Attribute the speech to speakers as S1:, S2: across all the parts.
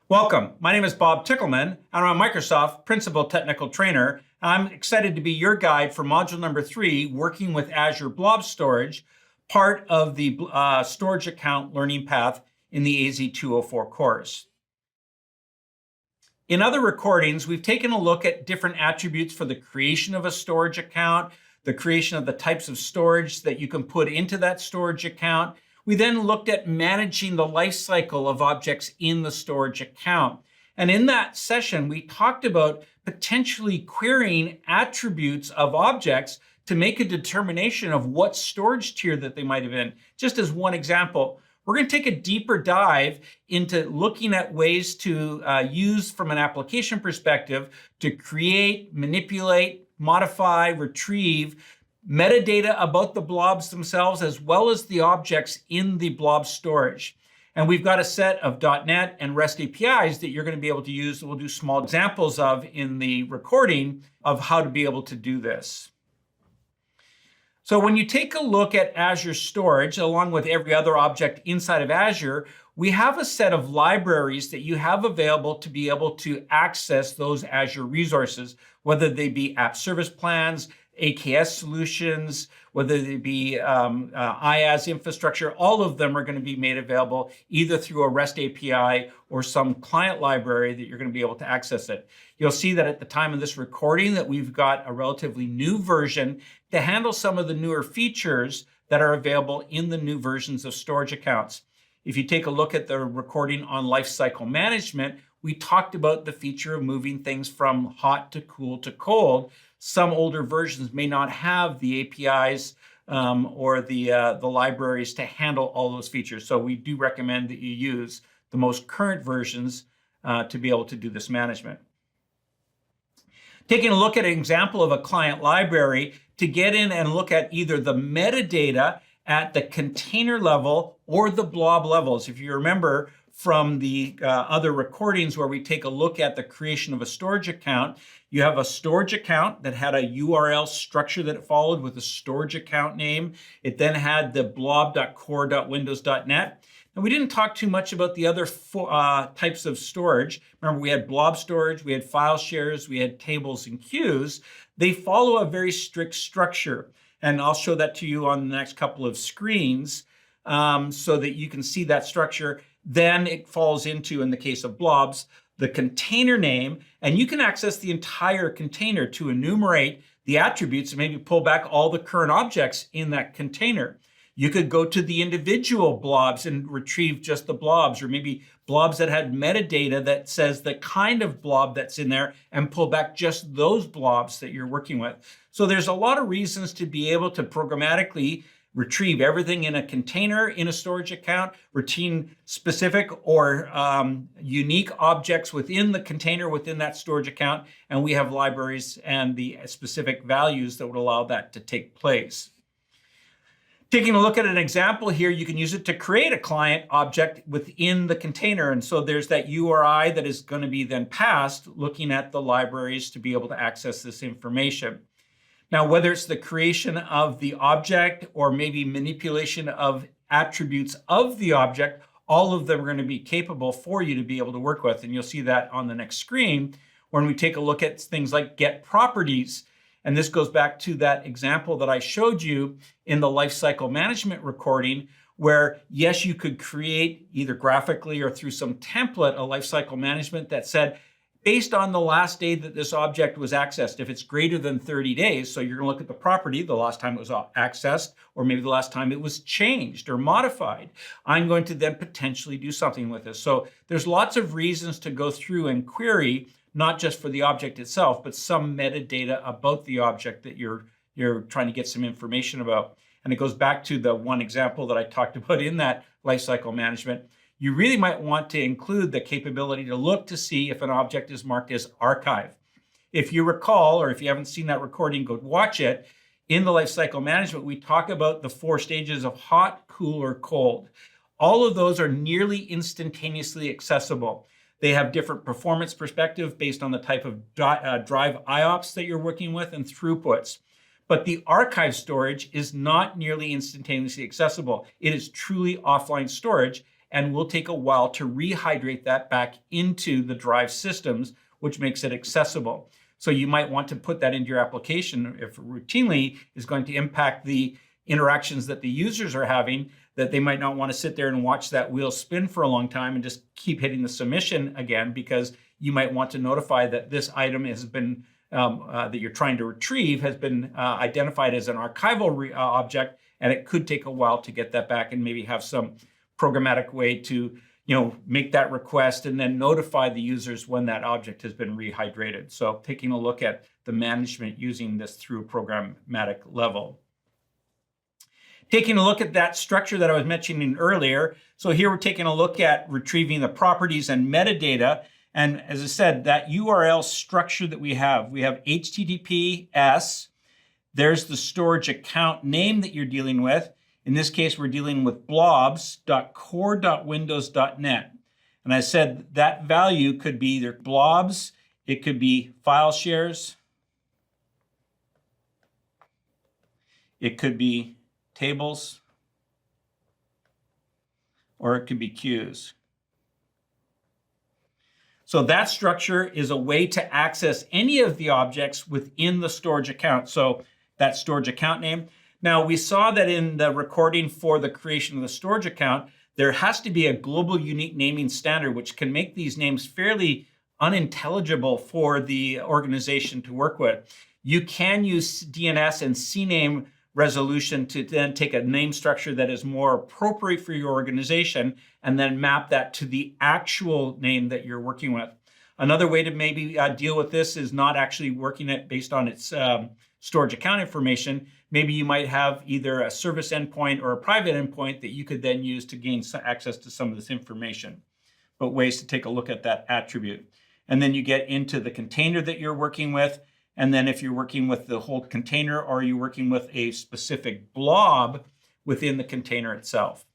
S1: Welcome. My name is Bob Tickleman, and I'm a Microsoft Principal Technical Trainer. I'm excited to be your guide for module number 3, working with Azure Blob Storage, part of the storage account learning path in the AZ-204 course. In other recordings, we've taken a look at different attributes for the creation of a storage account, the creation of the types of storage that you can put into that storage account. We then looked at managing the life cycle of objects in the storage account. And in that session, we talked about potentially querying attributes of objects to make a determination of what storage tier that they might have been. Just as one example, we're going to take a deeper dive into looking at ways to use from an application perspective to create, manipulate, modify, retrieve metadata about the blobs themselves, as well as the objects in the blob storage. And we've got a set of .NET and REST APIs that you're going to be able to use that we'll do small examples of in the recording of how to be able to do this. So when you take a look at Azure Storage, along with every other object inside of Azure, we have a set of libraries that you have available to be able to access those Azure resources, whether they be app service plans, AKS solutions, whether they be IaaS infrastructure. All of them are going to be made available either through a REST API or some client library that you're going to be able to access it. You'll see that at the time of this recording that we've got a relatively new version to handle some of the newer features that are available in the new versions of storage accounts. If you take a look at the recording on lifecycle management, we talked about the feature of moving things from hot to cool to cold. Some older versions may not have the APIs or the libraries to handle all those features. So we do recommend that you use the most current versions to be able to do this management. Taking a look at an example of a client library to get in and look at either the metadata at the container level or the blob levels. If you remember from the other recordings where we take a look at the creation of a storage account, you have a storage account that had a URL structure that it followed with a storage account name. It then had the blob.core.windows.net. And we didn't talk too much about the other types of storage. Remember, we had blob storage, we had file shares, we had tables and queues. They follow a very strict structure. And I'll show that to you on the next couple of screens so that you can see that structure. Then it falls into, in the case of blobs, the container name, and you can access the entire container to enumerate the attributes and maybe pull back all the current objects in that container. You could go to the individual blobs and retrieve just the blobs, or maybe blobs that had metadata that says the kind of blob that's in there and pull back just those blobs that you're working with. So there's a lot of reasons to be able to programmatically retrieve everything in a container in a storage account, routine specific or unique objects within the container within that storage account, and we have libraries and the specific values that would allow that to take place. Taking a look at an example here, you can use it to create a client object within the container. And so there's that URI that is going to be then passed, looking at the libraries to be able to access this information. Now, whether it's the creation of the object or maybe manipulation of attributes of the object, all of them are going to be capable for you to be able to work with. And you'll see that on the next screen when we take a look at things like get properties. And this goes back to that example that I showed you in the lifecycle management recording, where yes, you could create either graphically or through some template a lifecycle management that said, based on the last day that this object was accessed, if it's greater than 30 days, so you're going to look at the property, the last time it was accessed, or maybe the last time it was changed or modified, I'm going to then potentially do something with this. So there's lots of reasons to go through and query, not just for the object itself, but some metadata about the object that you're trying to get some information about. And it goes back to the one example that I talked about in that lifecycle management. You really might want to include the capability to look to see if an object is marked as archive. If you recall, or if you haven't seen that recording, go watch it. In the lifecycle management, we talk about the 4 stages of hot, cool, or cold. All of those are nearly instantaneously accessible. They have different performance perspective based on the type of drive IOPS that you're working with and throughputs. But the archive storage is not nearly instantaneously accessible. It is truly offline storage. and will take a while to rehydrate that back into the drive systems, which makes it accessible. So you might want to put that into your application if routinely is going to impact the interactions that the users are having, that they might not want to sit there and watch that wheel spin for a long time and just keep hitting the submission again, because you might want to notify that this item has been, that you're trying to retrieve has been identified as an archival object, and it could take a while to get that back, and maybe have some programmatic way to make that request and then notify the users when that object has been rehydrated. So taking a look at the management using this through a programmatic level. Taking a look at that structure that I was mentioning earlier. So here we're taking a look at retrieving the properties and metadata. And as I said, that URL structure that we have HTTPS, there's the storage account name that you're dealing with. In this case, we're dealing with blobs.core.windows.net. And I said that value could be either blobs, it could be file shares, it could be tables, or it could be queues. So that structure is a way to access any of the objects within the storage account. So that storage account name. Now, we saw that in the recording for the creation of the storage account, there has to be a global unique naming standard, which can make these names fairly unintelligible for the organization to work with. You can use DNS and CNAME resolution to then take a name structure that is more appropriate for your organization and then map that to the actual name that you're working with. Another way to maybe deal with this is not actually working it based on its storage account information. Maybe you might have either a service endpoint or a private endpoint that you could then use to gain access to some of this information. But ways to take a look at that attribute. And then you get into the container that you're working with. And then if you're working with the whole container, or you're working with a specific blob within the container itself.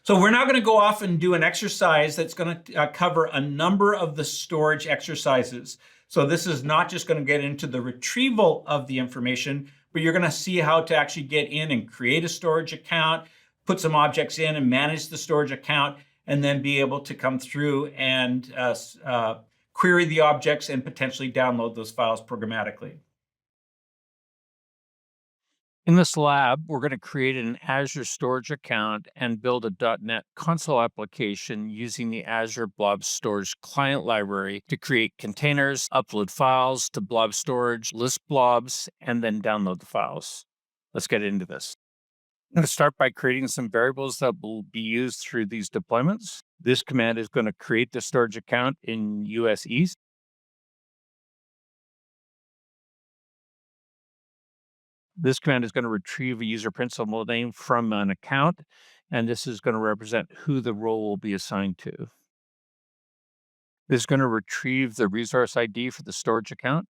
S1: So we're now going to go off and do an exercise that's going to cover a number of the storage exercises. So this is not just going to get into the retrieval of the information, but you're going to see how to actually get in and create a storage account, put some objects in and manage the storage account, and then be able to come through and query the objects and potentially download those files programmatically.
S2: In this lab, we're going to create an Azure Storage account and build a .NET console application using the Azure Blob Storage client library to create containers, upload files to Blob Storage, list blobs, and then download the files. Let's get into this. I'm going to start by creating some variables that will be used through these deployments. This command is going to create the storage account in US East. This command is going to retrieve a user principal name from an account, and this is going to represent who the role will be assigned to. This is going to retrieve the resource ID for the storage account.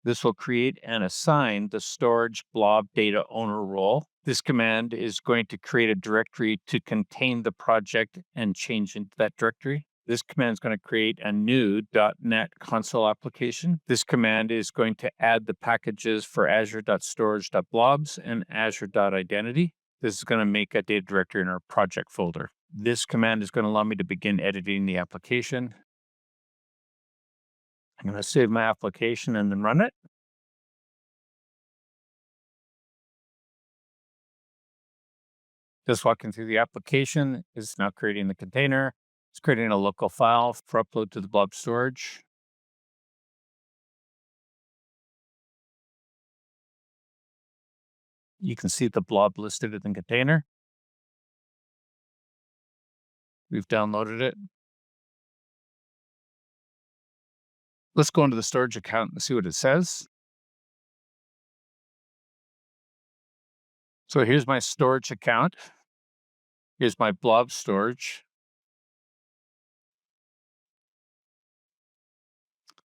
S2: This will create and assign the storage blob data owner role. This command is going to create a directory to contain the project and change into that directory. This command is going to create a new .NET console application. This command is going to add the packages for azure.storage.blobs and azure.identity. This is going to make a data directory in our project folder. This command is going to allow me to begin editing the application. I'm going to save my application and then run it. Just walking through the application is now creating the container. It's creating a local file for upload to the blob storage. You can see the blob listed in the container. We've downloaded it. Let's go into the storage account and see what it says. So here's my storage account. Here's my blob storage.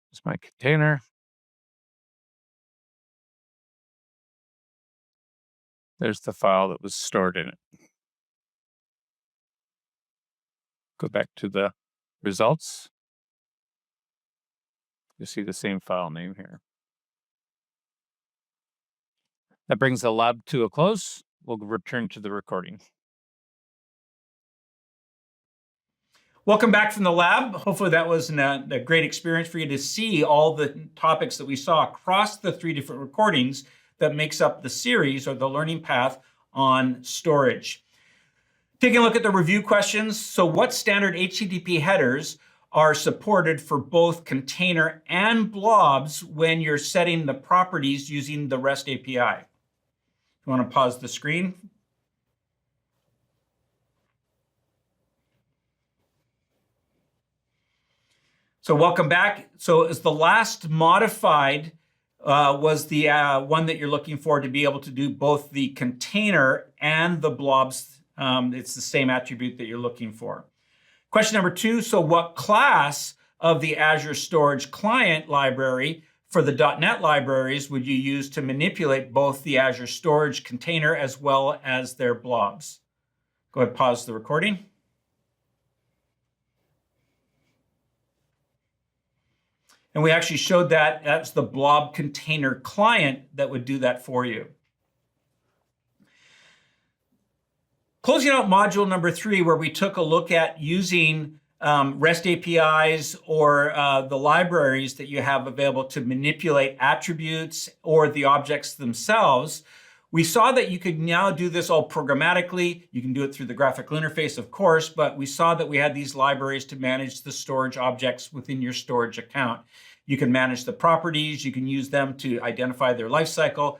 S2: Here's my container. There's the file that was stored in it. Go back to the results. You see the same file name here. That brings the lab to a close. we'll return to the recording.
S1: Welcome back from the lab. Hopefully that was a great experience for you to see all the topics that we saw across the 3 different recordings that makes up the series or the learning path on storage. Taking a look at the review questions. So what standard HTTP headers are supported for both container and blobs when you're setting the properties using the REST API? You want to pause the screen? So welcome back. So as the last modified was the one that you're looking for to be able to do both the container and the blobs. It's the same attribute that you're looking for. Question number 2, so what class of the Azure Storage client library for the .NET libraries would you use to manipulate both the Azure Storage container as well as their blobs? Go ahead, pause the recording. And we actually showed that that's the blob container client that would do that for you. Closing out module number 3, where we took a look at using REST APIs or the libraries that you have available to manipulate attributes or the objects themselves, we saw that you could now do this all programmatically. You can do it through the graphical interface, of course, but we saw that we had these libraries to manage the storage objects within your storage account. You can manage the properties. You can use them to identify their lifecycle.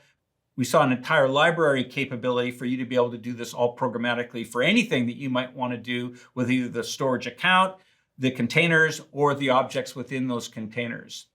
S1: We saw an entire library capability for you to be able to do this all programmatically for anything that you might want to do with either the storage account, the containers, or the objects within those containers.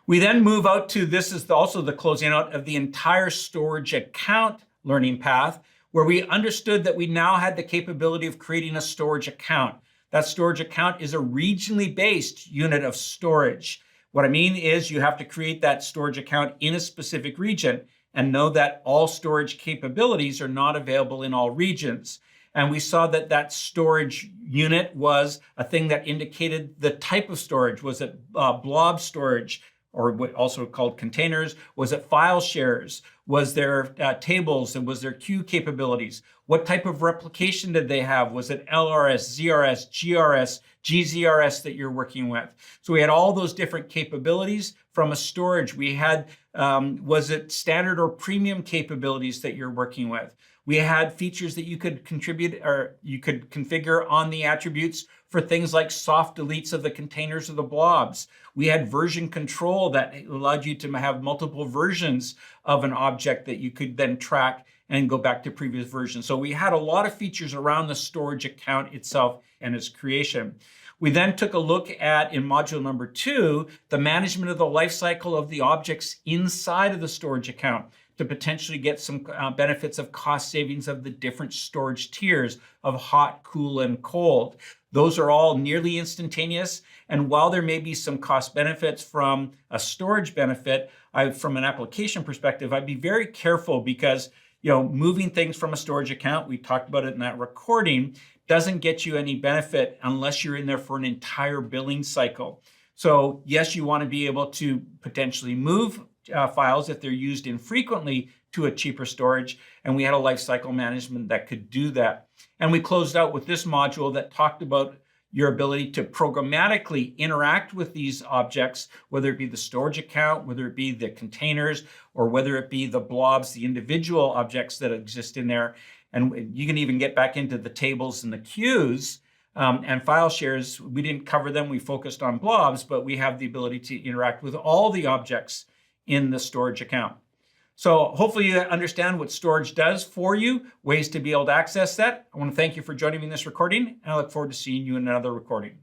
S1: We then move out to, this is also the closing out of the entire storage account learning path, where we understood that we now had the capability of creating a storage account. That storage account is a regionally based unit of storage. What I mean is you have to create that storage account in a specific region and know that all storage capabilities are not available in all regions. And we saw that that storage unit was a thing that indicated the type of storage. Was it blob storage, or what also called containers? Was it file shares? Was there tables, and was there queue capabilities? What type of replication did they have? Was it LRS, ZRS, GRS, GZRS that you're working with? So we had all those different capabilities from a storage. We had, was it standard or premium capabilities that you're working with? We had features that you could contribute or you could configure on the attributes for things like soft deletes of the containers or the blobs. We had version control that allowed you to have multiple versions of an object that you could then track and go back to previous versions. So we had a lot of features around the storage account itself and its creation. We then took a look at, in module number 2, the management of the lifecycle of the objects inside of the storage account to potentially get some benefits of cost savings of the different storage tiers of hot, cool, and cold. Those are all nearly instantaneous. And while there may be some cost benefits from a storage benefit, from an application perspective, I'd be very careful because moving things from a storage account, we talked about it in that recording, doesn't get you any benefit unless you're in there for an entire billing cycle. So yes, you want to be able to potentially move files if they're used infrequently to a cheaper storage, and we had a lifecycle management that could do that. And we closed out with this module that talked about your ability to programmatically interact with these objects, whether it be the storage account, whether it be the containers, or whether it be the blobs, the individual objects that exist in there. And you can even get back into the tables and the queues and file shares. We didn't cover them. We focused on blobs, but we have the ability to interact with all the objects in the storage account. So hopefully you understand what storage does for you, ways to be able to access that. I want to thank you for joining me in this recording, and I look forward to seeing you in another recording.